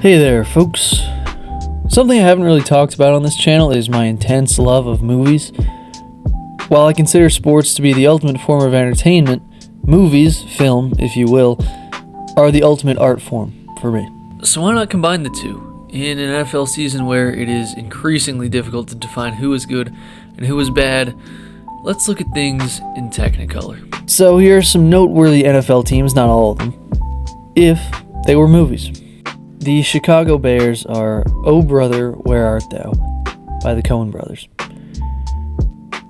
Hey there, folks. Something I haven't really talked about on this channel is my intense love of movies. While I consider sports to be the ultimate form of entertainment, movies, film, if you will, are the ultimate art form for me. So why not combine the two? In an NFL season where it is increasingly difficult to define who is good and who is bad, let's look at things in Technicolor. So here are some noteworthy NFL teams, not all of them, if they were movies. The Chicago Bears are "Oh Brother, Where Art Thou" by the Coen brothers.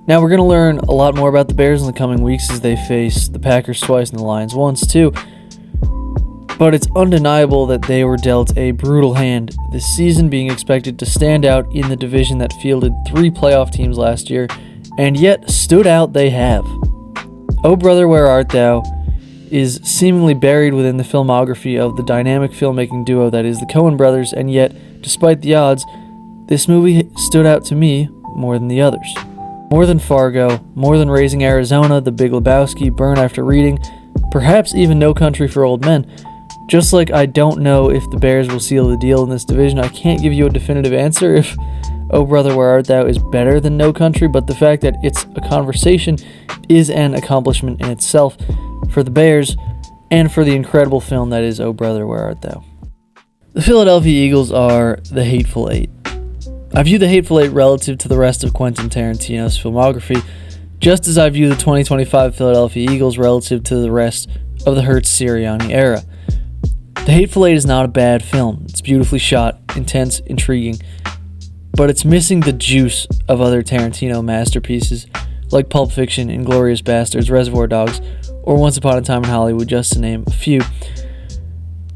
Now we're going to learn a lot more about the Bears in the coming weeks as they face the Packers twice and the Lions once too. But it's undeniable that they were dealt a brutal hand this season, being expected to stand out in the division that fielded 3 playoff teams last year, and yet stood out they have. "Oh Brother, Where Art Thou" is seemingly buried within the filmography of the dynamic filmmaking duo that is the Coen brothers, and yet, despite the odds, this movie stood out to me more than the others. More than Fargo, more than Raising Arizona, The Big Lebowski, Burn After Reading, perhaps even No Country for Old Men. Just like I don't know if the Bears will seal the deal in this division, I can't give you a definitive answer if "Oh Brother, Where Art Thou" is better than No Country, but the fact that it's a conversation is an accomplishment in itself for the Bears and for the incredible film that is "Oh Brother, Where Art Thou." The Philadelphia Eagles are the Hateful Eight. I view the Hateful Eight relative to the rest of Quentin Tarantino's filmography, just as I view the 2025 Philadelphia Eagles relative to the rest of the Hertz-Sirianni era. The Hateful Eight is not a bad film. It's beautifully shot, intense, intriguing, but it's missing the juice of other Tarantino masterpieces like Pulp Fiction, Inglourious Basterds, Reservoir Dogs, or Once Upon a Time in Hollywood, just to name a few.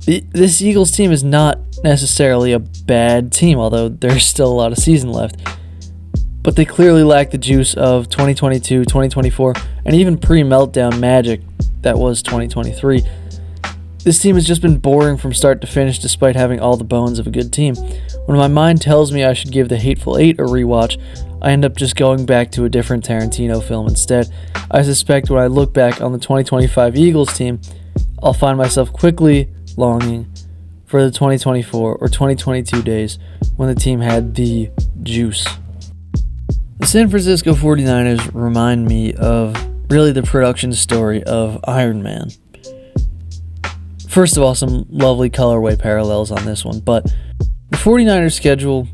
This Eagles team is not necessarily a bad team, although there's still a lot of season left. But they clearly lack the juice of 2022, 2024, and even pre-meltdown magic that was 2023. This team has just been boring from start to finish despite having all the bones of a good team. When my mind tells me I should give the Hateful Eight a rewatch, I end up just going back to a different Tarantino film instead. I suspect when I look back on the 2025 Eagles team, I'll find myself quickly longing for the 2024 or 2022 days when the team had the juice. The San Francisco 49ers remind me of really the production story of Iron Man. First of all, some lovely colorway parallels on this one, but the 49ers schedule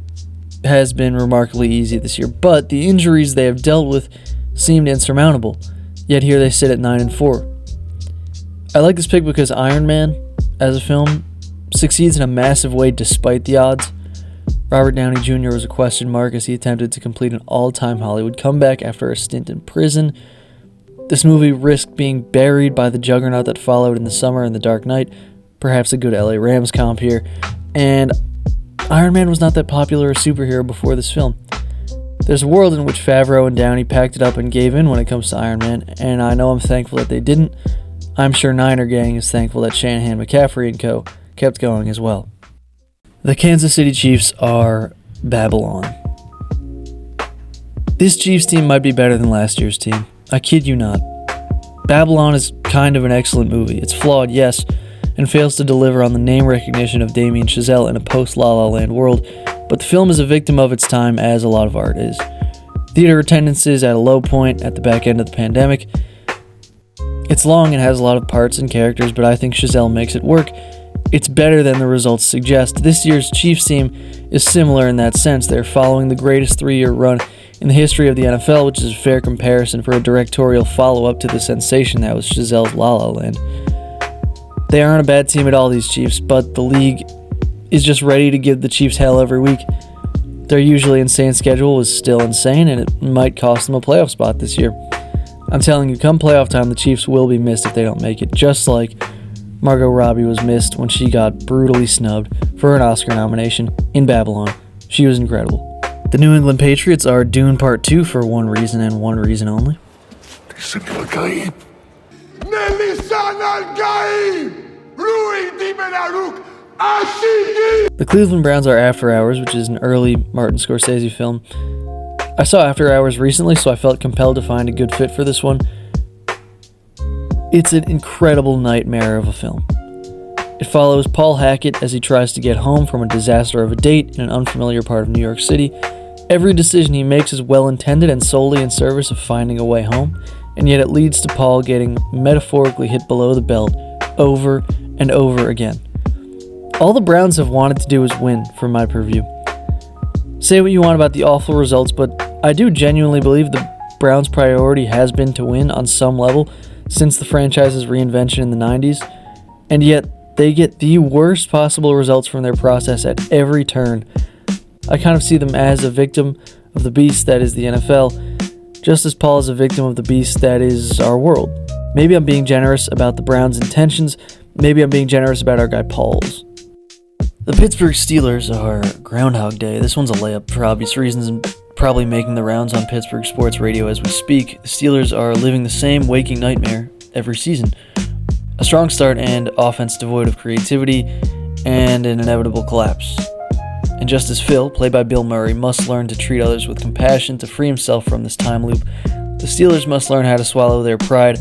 has been remarkably easy this year, but the injuries they have dealt with seemed insurmountable, yet here they sit at 9-4. I like this pick because Iron Man, as a film, succeeds in a massive way despite the odds. Robert Downey Jr. was a question mark as he attempted to complete an all-time Hollywood comeback after a stint in prison. This movie risked being buried by the juggernaut that followed in the summer and The Dark Knight, perhaps a good LA Rams comp here, and Iron Man was not that popular a superhero before this film. There's a world in which Favreau and Downey packed it up and gave in when it comes to Iron Man, and I know I'm thankful that they didn't. I'm sure Niner Gang is thankful that Shanahan, McCaffrey, and co. kept going as well. The Kansas City Chiefs are Babylon. This Chiefs team might be better than last year's team. I kid you not. Babylon is kind of an excellent movie. It's flawed, yes, and fails to deliver on the name recognition of Damien Chazelle in a post-La La Land world, but the film is a victim of its time, as a lot of art is. Theater attendance is at a low point at the back end of the pandemic. It's long and has a lot of parts and characters, but I think Chazelle makes it work. It's better than the results suggest. This year's Chiefs team is similar in that sense. They're following the greatest 3-year run in the history of the NFL, which is a fair comparison for a directorial follow-up to the sensation that was Chazelle's La La Land. They aren't a bad team at all, these Chiefs, but the league is just ready to give the Chiefs hell every week. Their usually insane schedule is still insane, and it might cost them a playoff spot this year. I'm telling you, come playoff time, the Chiefs will be missed if they don't make it, just like Margot Robbie was missed when she got brutally snubbed for an Oscar nomination in Babylon. She was incredible. The New England Patriots are Dune Part 2 for one reason and one reason only. The Cleveland Browns are After Hours, which is an early Martin Scorsese film. I saw After Hours recently, so I felt compelled to find a good fit for this one. It's an incredible nightmare of a film. It follows Paul Hackett as he tries to get home from a disaster of a date in an unfamiliar part of New York City. Every decision he makes is well-intended and solely in service of finding a way home, and yet it leads to Paul getting metaphorically hit below the belt over and over again. All the Browns have wanted to do is win, from my purview. Say what you want about the awful results, but I do genuinely believe the Browns' priority has been to win on some level since the franchise's reinvention in the 90s, and yet they get the worst possible results from their process at every turn. I kind of see them as a victim of the beast that is the NFL, just as Paul is a victim of the beast that is our world. Maybe I'm being generous about the Browns' intentions, maybe I'm being generous about our guy Paul's. The Pittsburgh Steelers are Groundhog Day. This one's a layup for obvious reasons and probably making the rounds on Pittsburgh sports radio as we speak. The Steelers are living the same waking nightmare every season. A strong start and offense devoid of creativity, and an inevitable collapse. And just as Phil, played by Bill Murray, must learn to treat others with compassion to free himself from this time loop, the Steelers must learn how to swallow their pride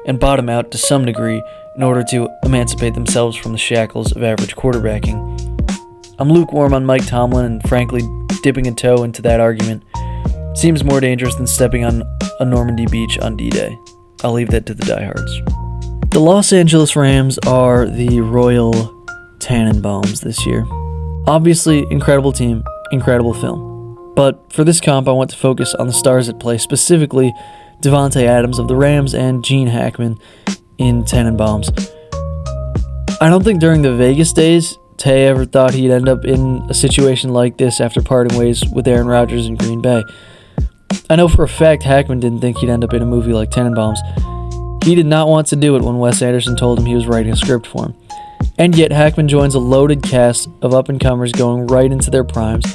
and bottom out to some degree in order to emancipate themselves from the shackles of average quarterbacking. I'm lukewarm on Mike Tomlin, and frankly, dipping a toe into that argument seems more dangerous than stepping on a Normandy beach on D-Day. I'll leave that to the diehards. The Los Angeles Rams are the Royal Tannenbaums this year. Obviously, incredible team, incredible film. But for this comp, I want to focus on the stars at play, specifically Davante Adams of the Rams and Gene Hackman in Tannenbaums. I don't think during the Vegas days, Tay ever thought he'd end up in a situation like this after parting ways with Aaron Rodgers in Green Bay. I know for a fact Hackman didn't think he'd end up in a movie like Tannenbaums. He did not want to do it when Wes Anderson told him he was writing a script for him. And yet Hackman joins a loaded cast of up-and-comers going right into their primes: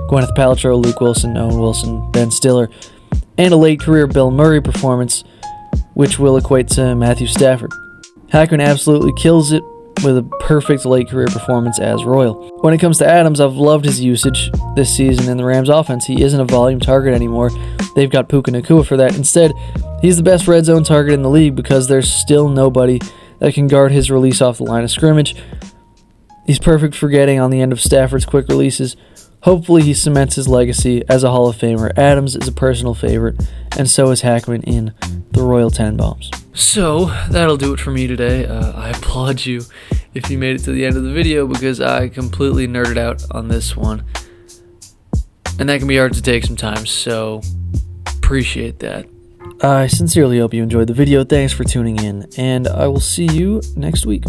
Gwyneth Paltrow, Luke Wilson, Owen Wilson, Ben Stiller, and a late-career Bill Murray performance, which will equate to Matthew Stafford. Hackman absolutely kills it with a perfect late-career performance as Royal. When it comes to Adams, I've loved his usage this season in the Rams offense. He isn't a volume target anymore. They've got Puka Nacua for that. Instead, he's the best red zone target in the league because there's still nobody that can guard his release off the line of scrimmage. He's perfect for getting on the end of Stafford's quick releases. Hopefully he cements his legacy as a Hall of Famer. Adams is a personal favorite, and so is Hackman in the Royal Tenenbaums. So, that'll do it for me today. I applaud you if you made it to the end of the video because I completely nerded out on this one. And that can be hard to take sometimes, so appreciate that. I sincerely hope you enjoyed the video. Thanks for tuning in, and I will see you next week.